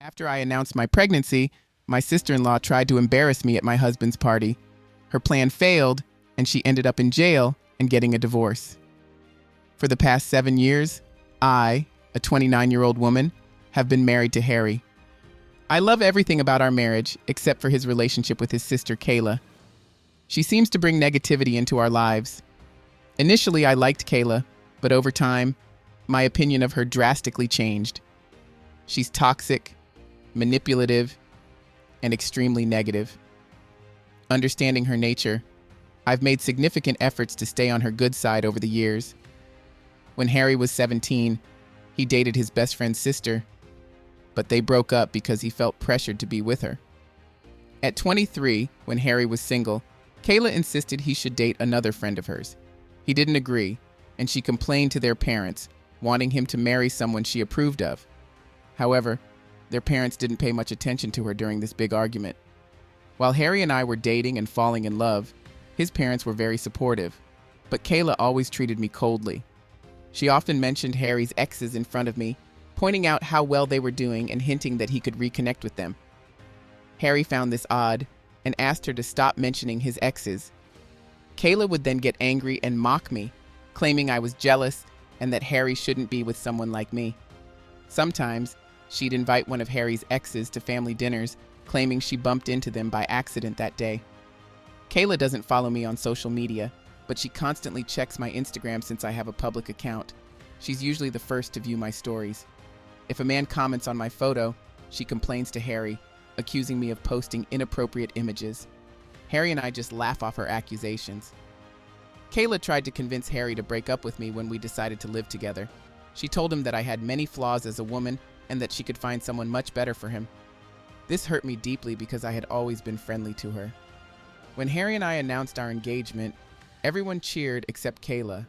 After I announced my pregnancy, my sister-in-law tried to embarrass me at my husband's party. Her plan failed, and she ended up in jail and getting a divorce. For the past 7 years, I, a 29-year-old woman, have been married to Harry. I love everything about our marriage except for his relationship with his sister, Kayla. She seems to bring negativity into our lives. Initially, I liked Kayla, but over time, my opinion of her drastically changed. She's toxic, manipulative, and extremely negative. Understanding her nature, I've made significant efforts to stay on her good side over the years. When Harry was 17, he dated his best friend's sister, but they broke up because he felt pressured to be with her. At 23, when Harry was single, Kayla insisted he should date another friend of hers. He didn't agree, and she complained to their parents, wanting him to marry someone she approved of. However, their parents didn't pay much attention to her during this big argument. While Harry and I were dating and falling in love, his parents were very supportive, but Kayla always treated me coldly. She often mentioned Harry's exes in front of me, pointing out how well they were doing and hinting that he could reconnect with them. Harry found this odd and asked her to stop mentioning his exes. Kayla would then get angry and mock me, claiming I was jealous and that Harry shouldn't be with someone like me. Sometimes, she'd invite one of Harry's exes to family dinners, claiming she bumped into them by accident that day. Kayla doesn't follow me on social media, but she constantly checks my Instagram since I have a public account. She's usually the first to view my stories. If a man comments on my photo, she complains to Harry, accusing me of posting inappropriate images. Harry and I just laugh off her accusations. Kayla tried to convince Harry to break up with me when we decided to live together. She told him that I had many flaws as a woman and that she could find someone much better for him. This hurt me deeply because I had always been friendly to her. When Harry and I announced our engagement, everyone cheered except Kayla.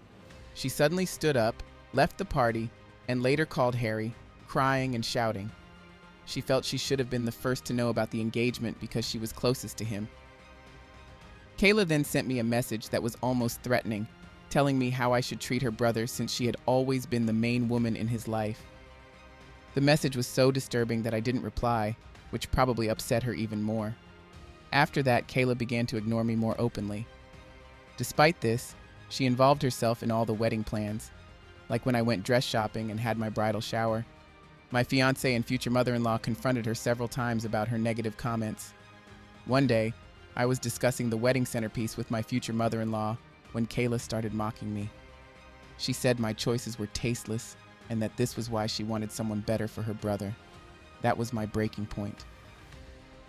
She suddenly stood up, left the party, and later called Harry, crying and shouting. She felt she should have been the first to know about the engagement because she was closest to him. Kayla then sent me a message that was almost threatening, telling me how I should treat her brother since she had always been the main woman in his life. The message was so disturbing that I didn't reply, which probably upset her even more. After that, Kayla began to ignore me more openly. Despite this, she involved herself in all the wedding plans, like when I went dress shopping and had my bridal shower. My fiancé and future mother-in-law confronted her several times about her negative comments. One day, I was discussing the wedding centerpiece with my future mother-in-law when Kayla started mocking me. She said my choices were tasteless and that this was why she wanted someone better for her brother. That was my breaking point.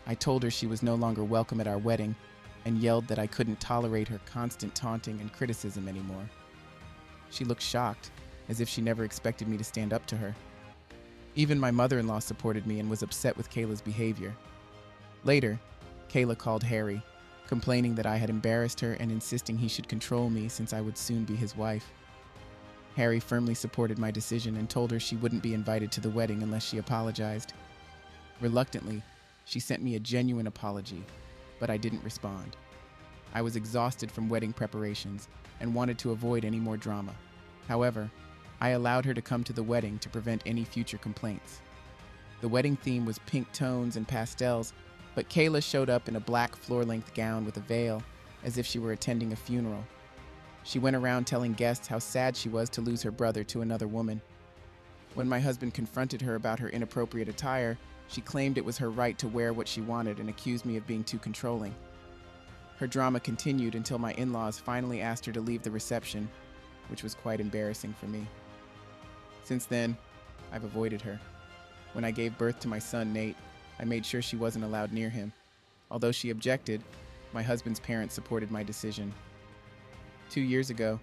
I told her she was no longer welcome at our wedding and yelled that I couldn't tolerate her constant taunting and criticism anymore. She looked shocked, as if she never expected me to stand up to her. Even my mother-in-law supported me and was upset with Kayla's behavior. Later, Kayla called Harry, complaining that I had embarrassed her and insisting he should control me since I would soon be his wife. Harry firmly supported my decision and told her she wouldn't be invited to the wedding unless she apologized. Reluctantly, she sent me a genuine apology, but I didn't respond. I was exhausted from wedding preparations and wanted to avoid any more drama. However, I allowed her to come to the wedding to prevent any future complaints. The wedding theme was pink tones and pastels, but Kayla showed up in a black floor-length gown with a veil, as if she were attending a funeral. She went around telling guests how sad she was to lose her brother to another woman. When my husband confronted her about her inappropriate attire, she claimed it was her right to wear what she wanted and accused me of being too controlling. Her drama continued until my in-laws finally asked her to leave the reception, which was quite embarrassing for me. Since then, I've avoided her. When I gave birth to my son, Nate, I made sure she wasn't allowed near him. Although she objected, my husband's parents supported my decision. 2 years ago,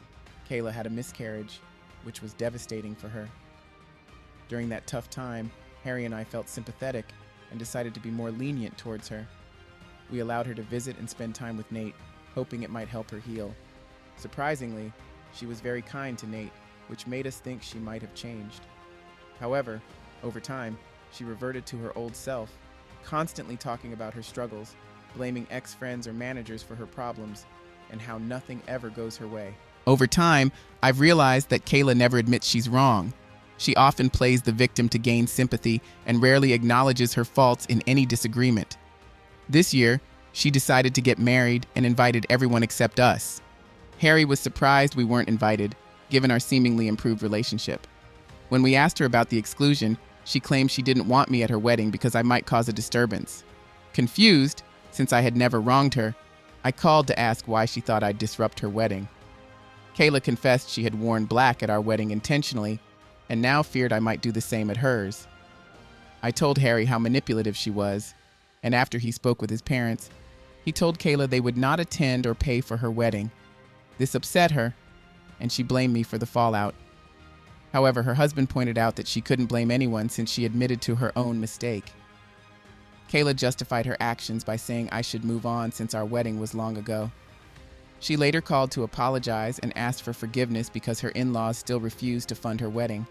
Kayla had a miscarriage, which was devastating for her. During that tough time, Harry and I felt sympathetic and decided to be more lenient towards her. We allowed her to visit and spend time with Nate, hoping it might help her heal. Surprisingly, she was very kind to Nate, which made us think she might have changed. However, over time, she reverted to her old self, constantly talking about her struggles, blaming ex-friends or managers for her problems, and how nothing ever goes her way. Over time, I've realized that Kayla never admits she's wrong. She often plays the victim to gain sympathy and rarely acknowledges her faults in any disagreement. This year, she decided to get married and invited everyone except us. Harry was surprised we weren't invited, given our seemingly improved relationship. When we asked her about the exclusion, she claimed she didn't want me at her wedding because I might cause a disturbance. Confused, since I had never wronged her, I called to ask why she thought I'd disrupt her wedding. Kayla confessed she had worn black at our wedding intentionally and now feared I might do the same at hers. I told Harry how manipulative she was, and after he spoke with his parents, he told Kayla they would not attend or pay for her wedding. This upset her, and she blamed me for the fallout. However, her husband pointed out that she couldn't blame anyone since she admitted to her own mistake. Kayla justified her actions by saying I should move on since our wedding was long ago. She later called to apologize and asked for forgiveness because her in-laws still refused to fund her wedding.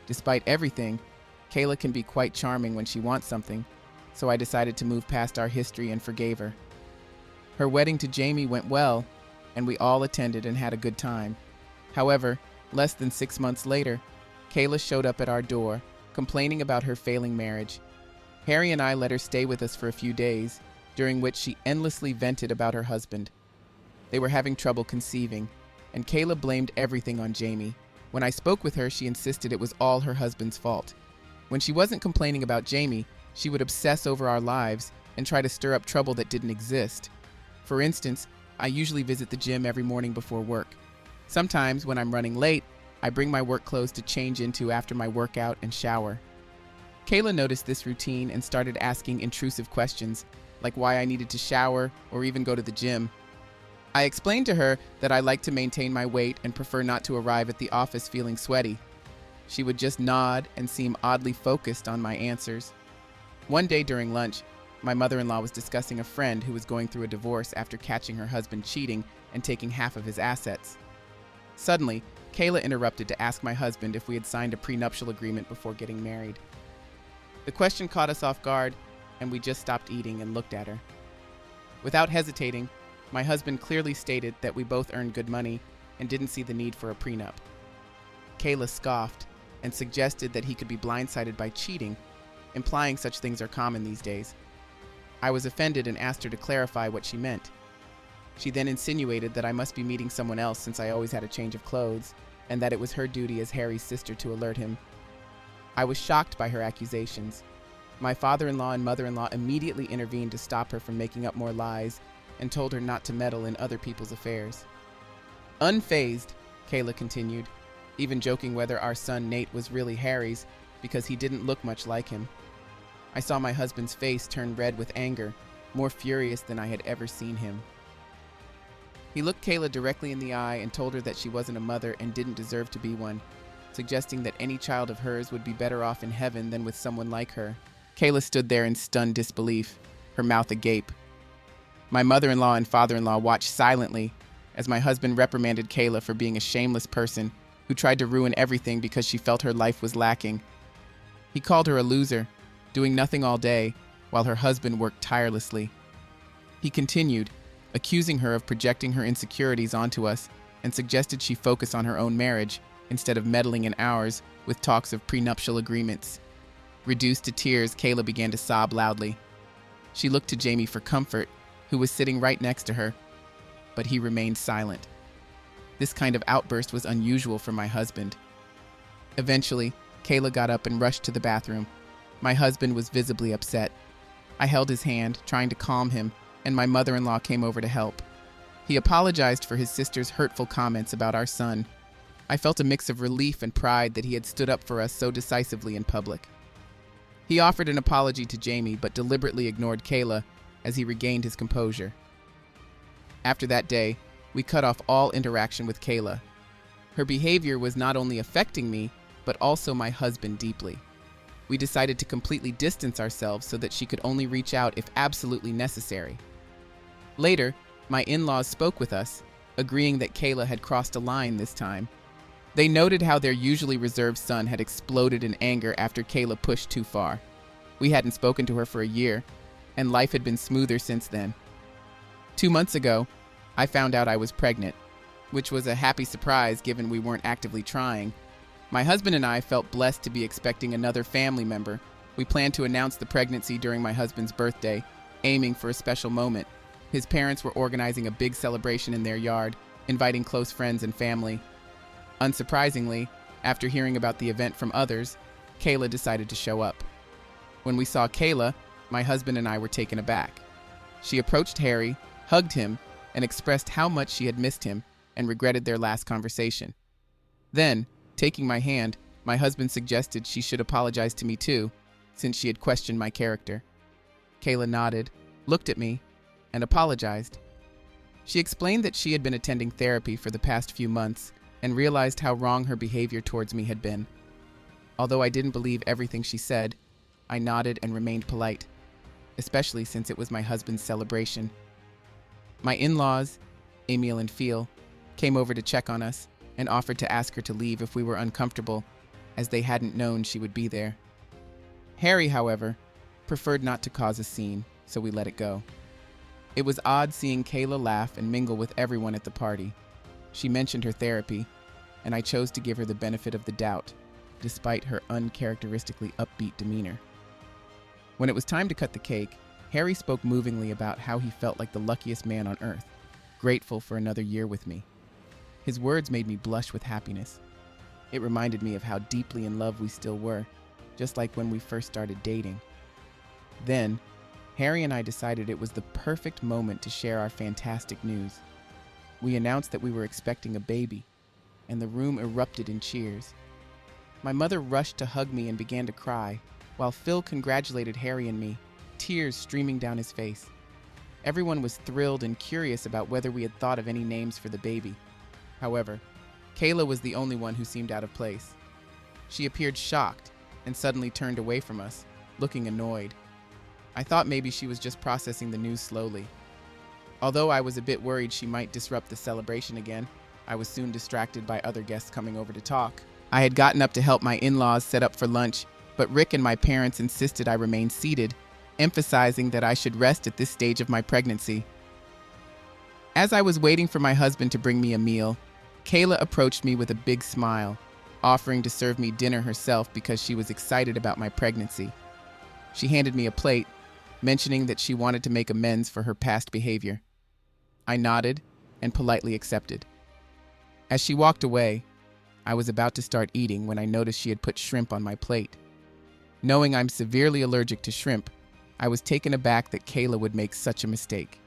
Despite everything, Kayla can be quite charming when she wants something, so I decided to move past our history and forgave her. Her wedding to Jamie went well, and we all attended and had a good time. However, less than 6 months later, Kayla showed up at our door, complaining about her failing marriage. Harry and I let her stay with us for a few days, during which she endlessly vented about her husband. They were having trouble conceiving, and Kayla blamed everything on Jamie. When I spoke with her, she insisted it was all her husband's fault. When she wasn't complaining about Jamie, she would obsess over our lives and try to stir up trouble that didn't exist. For instance, I usually visit the gym every morning before work. Sometimes, when I'm running late, I bring my work clothes to change into after my workout and shower. Kayla noticed this routine and started asking intrusive questions, like why I needed to shower or even go to the gym. I explained to her that I like to maintain my weight and prefer not to arrive at the office feeling sweaty. She would just nod and seem oddly focused on my answers. One day during lunch, my mother-in-law was discussing a friend who was going through a divorce after catching her husband cheating and taking half of his assets. Suddenly, Kayla interrupted to ask my husband if we had signed a prenuptial agreement before getting married. The question caught us off guard, and we just stopped eating and looked at her. Without hesitating, my husband clearly stated that we both earned good money and didn't see the need for a prenup. Kayla scoffed and suggested that he could be blindsided by cheating, implying such things are common these days. I was offended and asked her to clarify what she meant. She then insinuated that I must be meeting someone else since I always had a change of clothes, and that it was her duty as Harry's sister to alert him. I was shocked by her accusations. My father-in-law and mother-in-law immediately intervened to stop her from making up more lies and told her not to meddle in other people's affairs. Unfazed, Kayla continued, even joking whether our son Nate was really Harry's because he didn't look much like him. I saw my husband's face turn red with anger, more furious than I had ever seen him. He looked Kayla directly in the eye and told her that she wasn't a mother and didn't deserve to be one, suggesting that any child of hers would be better off in heaven than with someone like her. Kayla stood there in stunned disbelief, her mouth agape. My mother-in-law and father-in-law watched silently as my husband reprimanded Kayla for being a shameless person who tried to ruin everything because she felt her life was lacking. He called her a loser, doing nothing all day while her husband worked tirelessly. He continued, accusing her of projecting her insecurities onto us and suggested she focus on her own marriage instead of meddling in ours with talks of prenuptial agreements. Reduced to tears, Kayla began to sob loudly. She looked to Jamie for comfort, who was sitting right next to her, but he remained silent. This kind of outburst was unusual for my husband. Eventually, Kayla got up and rushed to the bathroom. My husband was visibly upset. I held his hand, trying to calm him, and my mother-in-law came over to help. He apologized for his sister's hurtful comments about our son. I felt a mix of relief and pride that he had stood up for us so decisively in public. He offered an apology to Jamie, but deliberately ignored Kayla as he regained his composure. After that day, we cut off all interaction with Kayla. Her behavior was not only affecting me, but also my husband deeply. We decided to completely distance ourselves so that she could only reach out if absolutely necessary. Later, my in-laws spoke with us, agreeing that Kayla had crossed a line this time. They noted how their usually reserved son had exploded in anger after Kayla pushed too far. We hadn't spoken to her for a year, and life had been smoother since then. 2 months ago, I found out I was pregnant, which was a happy surprise given we weren't actively trying. My husband and I felt blessed to be expecting another family member. We planned to announce the pregnancy during my husband's birthday, aiming for a special moment. His parents were organizing a big celebration in their yard, inviting close friends and family. Unsurprisingly, after hearing about the event from others, Kayla decided to show up. When we saw Kayla, my husband and I were taken aback. She approached Harry, hugged him, and expressed how much she had missed him and regretted their last conversation. Then, taking my hand, my husband suggested she should apologize to me too, since she had questioned my character. Kayla nodded, looked at me, and apologized. She explained that she had been attending therapy for the past few months and realized how wrong her behavior towards me had been. Although I didn't believe everything she said, I nodded and remained polite, especially since it was my husband's celebration. My in-laws, Emil and Phil, came over to check on us and offered to ask her to leave if we were uncomfortable, as they hadn't known she would be there. Harry, however, preferred not to cause a scene, so we let it go. It was odd seeing Kayla laugh and mingle with everyone at the party. She mentioned her therapy, and I chose to give her the benefit of the doubt, despite her uncharacteristically upbeat demeanor. When it was time to cut the cake, Harry spoke movingly about how he felt like the luckiest man on earth, grateful for another year with me. His words made me blush with happiness. It reminded me of how deeply in love we still were, just like when we first started dating. Then, Harry and I decided it was the perfect moment to share our fantastic news. We announced that we were expecting a baby, and the room erupted in cheers. My mother rushed to hug me and began to cry, while Phil congratulated Harry and me, tears streaming down his face. Everyone was thrilled and curious about whether we had thought of any names for the baby. However, Kayla was the only one who seemed out of place. She appeared shocked and suddenly turned away from us, looking annoyed. I thought maybe she was just processing the news slowly. Although I was a bit worried she might disrupt the celebration again, I was soon distracted by other guests coming over to talk. I had gotten up to help my in-laws set up for lunch, but Rick and my parents insisted I remain seated, emphasizing that I should rest at this stage of my pregnancy. As I was waiting for my husband to bring me a meal, Kayla approached me with a big smile, offering to serve me dinner herself because she was excited about my pregnancy. She handed me a plate, mentioning that she wanted to make amends for her past behavior. I nodded and politely accepted. As she walked away, I was about to start eating when I noticed she had put shrimp on my plate. Knowing I'm severely allergic to shrimp, I was taken aback that Kayla would make such a mistake.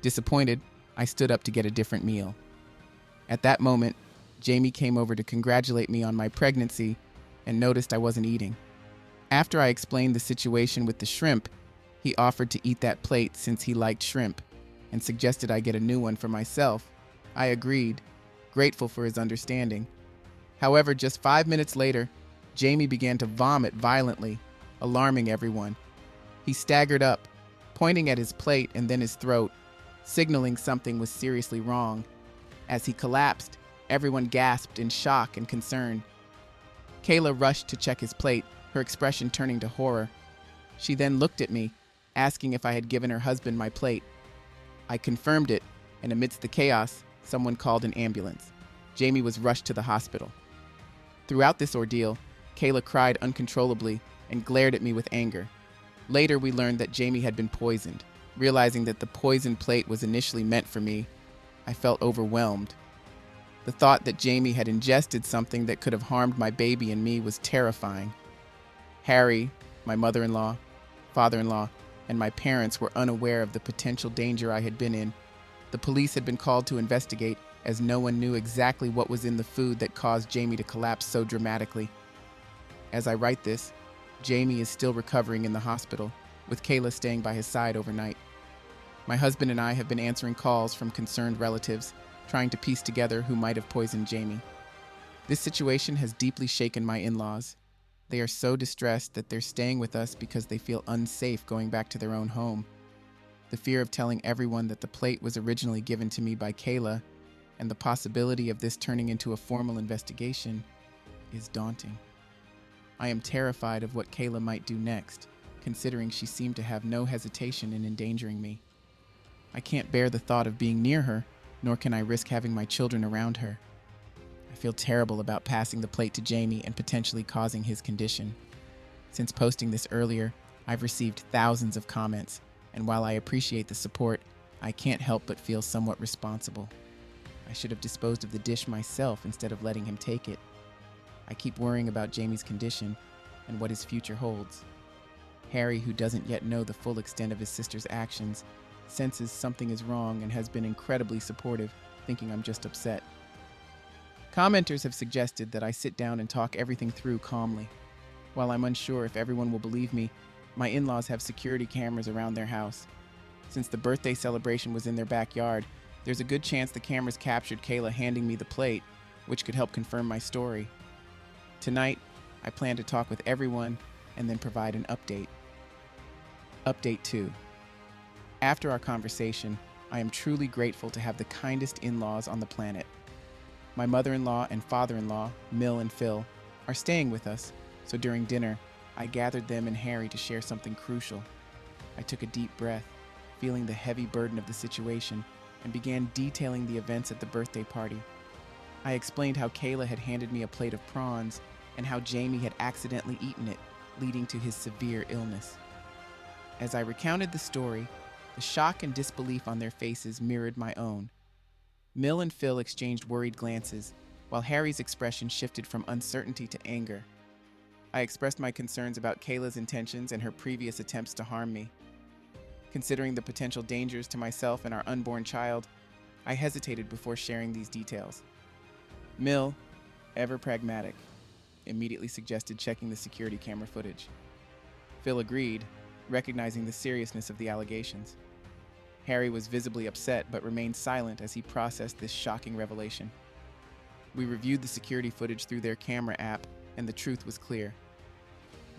Disappointed, I stood up to get a different meal. At that moment, Jamie came over to congratulate me on my pregnancy and noticed I wasn't eating. After I explained the situation with the shrimp, he offered to eat that plate since he liked shrimp and suggested I get a new one for myself. I agreed, grateful for his understanding. However, just 5 minutes later, Jamie began to vomit violently, alarming everyone. He staggered up, pointing at his plate and then his throat, signaling something was seriously wrong. As he collapsed, everyone gasped in shock and concern. Kayla rushed to check his plate, her expression turning to horror. She then looked at me, asking if I had given her husband my plate. I confirmed it, and amidst the chaos, someone called an ambulance. Jamie was rushed to the hospital. Throughout this ordeal, Kayla cried uncontrollably and glared at me with anger. Later, we learned that Jamie had been poisoned. Realizing that the poisoned plate was initially meant for me, I felt overwhelmed. The thought that Jamie had ingested something that could have harmed my baby and me was terrifying. Harry, my mother-in-law, father-in-law, and my parents were unaware of the potential danger I had been in. The police had been called to investigate, as no one knew exactly what was in the food that caused Jamie to collapse so dramatically. As I write this, Jamie is still recovering in the hospital, with Kayla staying by his side overnight. My husband and I have been answering calls from concerned relatives, trying to piece together who might have poisoned Jamie. This situation has deeply shaken my in-laws. They are so distressed that they're staying with us because they feel unsafe going back to their own home. The fear of telling everyone that the plate was originally given to me by Kayla and the possibility of this turning into a formal investigation is daunting. I am terrified of what Kayla might do next, considering she seemed to have no hesitation in endangering me. I can't bear the thought of being near her, nor can I risk having my children around her. I feel terrible about passing the plate to Jamie and potentially causing his condition. Since posting this earlier, I've received thousands of comments, and while I appreciate the support, I can't help but feel somewhat responsible. I should have disposed of the dish myself instead of letting him take it. I keep worrying about Jamie's condition and what his future holds. Harry, who doesn't yet know the full extent of his sister's actions, senses something is wrong and has been incredibly supportive, thinking I'm just upset. Commenters have suggested that I sit down and talk everything through calmly. While I'm unsure if everyone will believe me, my in-laws have security cameras around their house. Since the birthday celebration was in their backyard, there's a good chance the cameras captured Kayla handing me the plate, which could help confirm my story. Tonight, I plan to talk with everyone and then provide an update. Update 2. After our conversation, I am truly grateful to have the kindest in-laws on the planet. My mother-in-law and father-in-law, Mill and Phil, are staying with us, so during dinner, I gathered them and Harry to share something crucial. I took a deep breath, feeling the heavy burden of the situation, and began detailing the events at the birthday party. I explained how Kayla had handed me a plate of prawns and how Jamie had accidentally eaten it, leading to his severe illness. As I recounted the story, the shock and disbelief on their faces mirrored my own. Mill and Phil exchanged worried glances, while Harry's expression shifted from uncertainty to anger. I expressed my concerns about Kayla's intentions and her previous attempts to harm me. Considering the potential dangers to myself and our unborn child, I hesitated before sharing these details. Mill, ever pragmatic, immediately suggested checking the security camera footage. Phil agreed, recognizing the seriousness of the allegations. Harry was visibly upset but remained silent as he processed this shocking revelation. We reviewed the security footage through their camera app, and the truth was clear.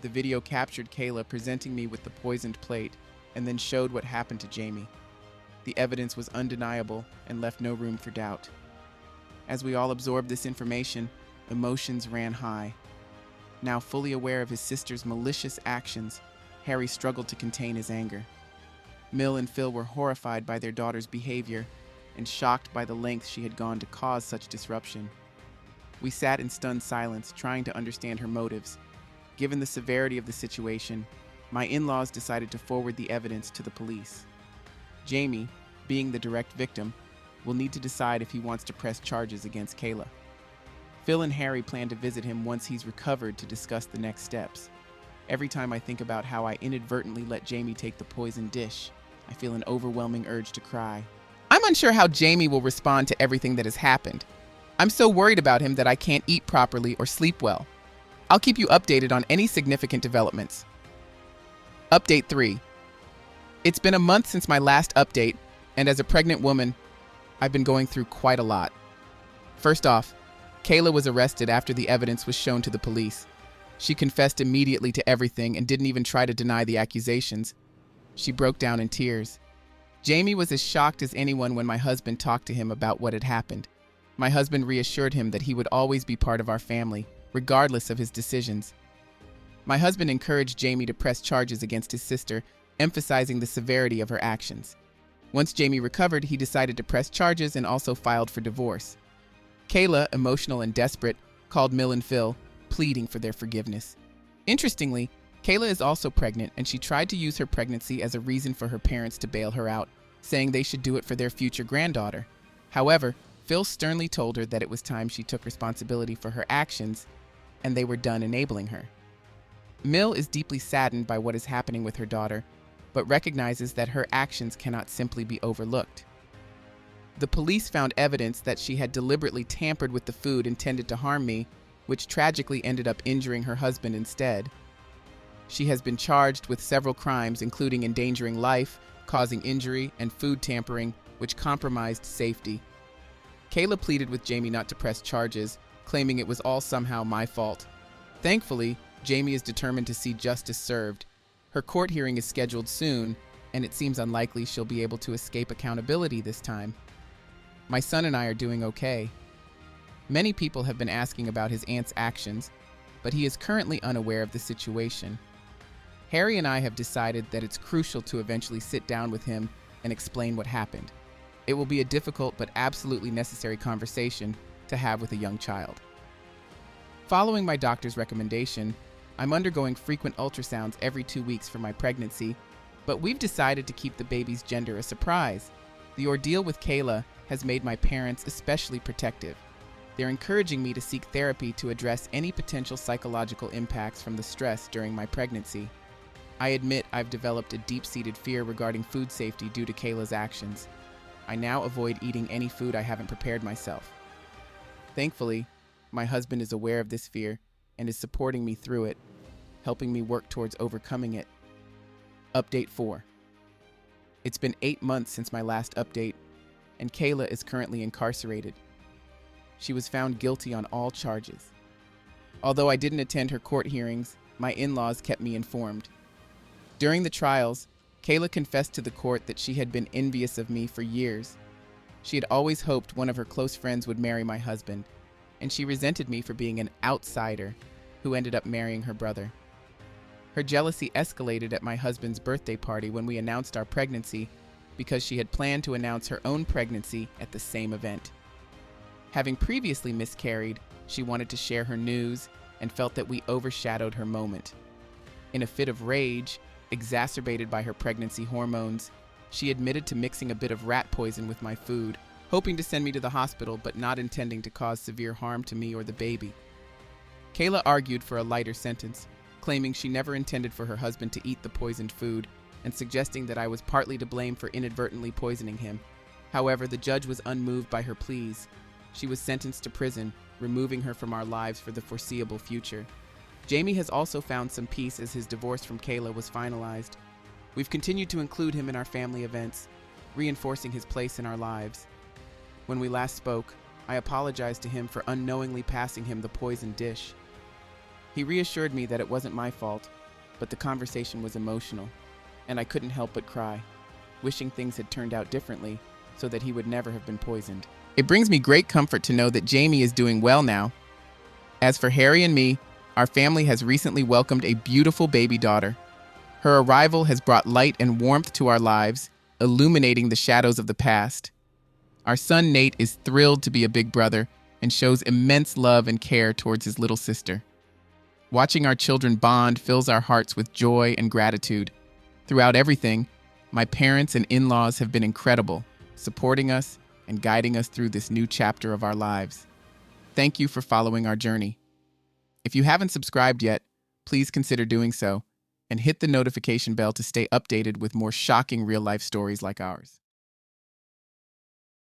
The video captured Kayla presenting me with the poisoned plate and then showed what happened to Jamie. The evidence was undeniable and left no room for doubt. As we all absorbed this information, emotions ran high. Now fully aware of his sister's malicious actions, Harry struggled to contain his anger. Mill and Phil were horrified by their daughter's behavior and shocked by the lengths she had gone to cause such disruption. We sat in stunned silence, trying to understand her motives. Given the severity of the situation, my in-laws decided to forward the evidence to the police. Jamie, being the direct victim, will need to decide if he wants to press charges against Kayla. Phil and Harry plan to visit him once he's recovered to discuss the next steps. Every time I think about how I inadvertently let Jamie take the poisoned dish, I feel an overwhelming urge to cry. I'm unsure how Jamie will respond to everything that has happened. I'm so worried about him that I can't eat properly or sleep well. I'll keep you updated on any significant developments. Update 3. It's been a month since my last update, and as a pregnant woman, I've been going through quite a lot. First off, Kayla was arrested after the evidence was shown to the police. She confessed immediately to everything and didn't even try to deny the accusations. She broke down in tears. Jamie was as shocked as anyone when my husband talked to him about what had happened. My husband reassured him that he would always be part of our family, regardless of his decisions. My husband encouraged Jamie to press charges against his sister, emphasizing the severity of her actions. Once Jamie recovered, he decided to press charges and also filed for divorce. Kayla, emotional and desperate, called Mill and Phil, pleading for their forgiveness. Interestingly, Kayla is also pregnant, and she tried to use her pregnancy as a reason for her parents to bail her out, saying they should do it for their future granddaughter. However, Phil sternly told her that it was time she took responsibility for her actions, and they were done enabling her. Mill is deeply saddened by what is happening with her daughter, but recognizes that her actions cannot simply be overlooked. The police found evidence that she had deliberately tampered with the food intended to harm me, which tragically ended up injuring her husband instead. She has been charged with several crimes, including endangering life, causing injury, and food tampering, which compromised safety. Kayla pleaded with Jamie not to press charges, claiming it was all somehow my fault. Thankfully, Jamie is determined to see justice served. Her court hearing is scheduled soon, and it seems unlikely she'll be able to escape accountability this time. My son and I are doing okay. Many people have been asking about his aunt's actions, but he is currently unaware of the situation. Harry and I have decided that it's crucial to eventually sit down with him and explain what happened. It will be a difficult but absolutely necessary conversation to have with a young child. Following my doctor's recommendation, I'm undergoing frequent ultrasounds every 2 weeks for my pregnancy, but we've decided to keep the baby's gender a surprise. The ordeal with Kayla has made my parents especially protective. They're encouraging me to seek therapy to address any potential psychological impacts from the stress during my pregnancy. I admit I've developed a deep-seated fear regarding food safety due to Kayla's actions. I now avoid eating any food I haven't prepared myself. Thankfully, my husband is aware of this fear and is supporting me through it, helping me work towards overcoming it. Update 4. It's been 8 months since my last update, and Kayla is currently incarcerated. She was found guilty on all charges. Although I didn't attend her court hearings, my in-laws kept me informed. During the trials, Kayla confessed to the court that she had been envious of me for years. She had always hoped one of her close friends would marry my husband, and she resented me for being an outsider who ended up marrying her brother. Her jealousy escalated at my husband's birthday party when we announced our pregnancy because she had planned to announce her own pregnancy at the same event. Having previously miscarried, she wanted to share her news and felt that we overshadowed her moment. In a fit of rage, exacerbated by her pregnancy hormones, she admitted to mixing a bit of rat poison with my food, hoping to send me to the hospital but not intending to cause severe harm to me or the baby. Kayla argued for a lighter sentence, claiming she never intended for her husband to eat the poisoned food and suggesting that I was partly to blame for inadvertently poisoning him. However, the judge was unmoved by her pleas. She was sentenced to prison, removing her from our lives for the foreseeable future. Jamie has also found some peace as his divorce from Kayla was finalized. We've continued to include him in our family events, reinforcing his place in our lives. When we last spoke, I apologized to him for unknowingly passing him the poisoned dish. He reassured me that it wasn't my fault, but the conversation was emotional, and I couldn't help but cry, wishing things had turned out differently so that he would never have been poisoned. It brings me great comfort to know that Jamie is doing well now. As for Harry and me, our family has recently welcomed a beautiful baby daughter. Her arrival has brought light and warmth to our lives, illuminating the shadows of the past. Our son Nate is thrilled to be a big brother and shows immense love and care towards his little sister. Watching our children bond fills our hearts with joy and gratitude. Throughout everything, my parents and in-laws have been incredible, supporting us and guiding us through this new chapter of our lives. Thank you for following our journey. If you haven't subscribed yet, please consider doing so and hit the notification bell to stay updated with more shocking real-life stories like ours.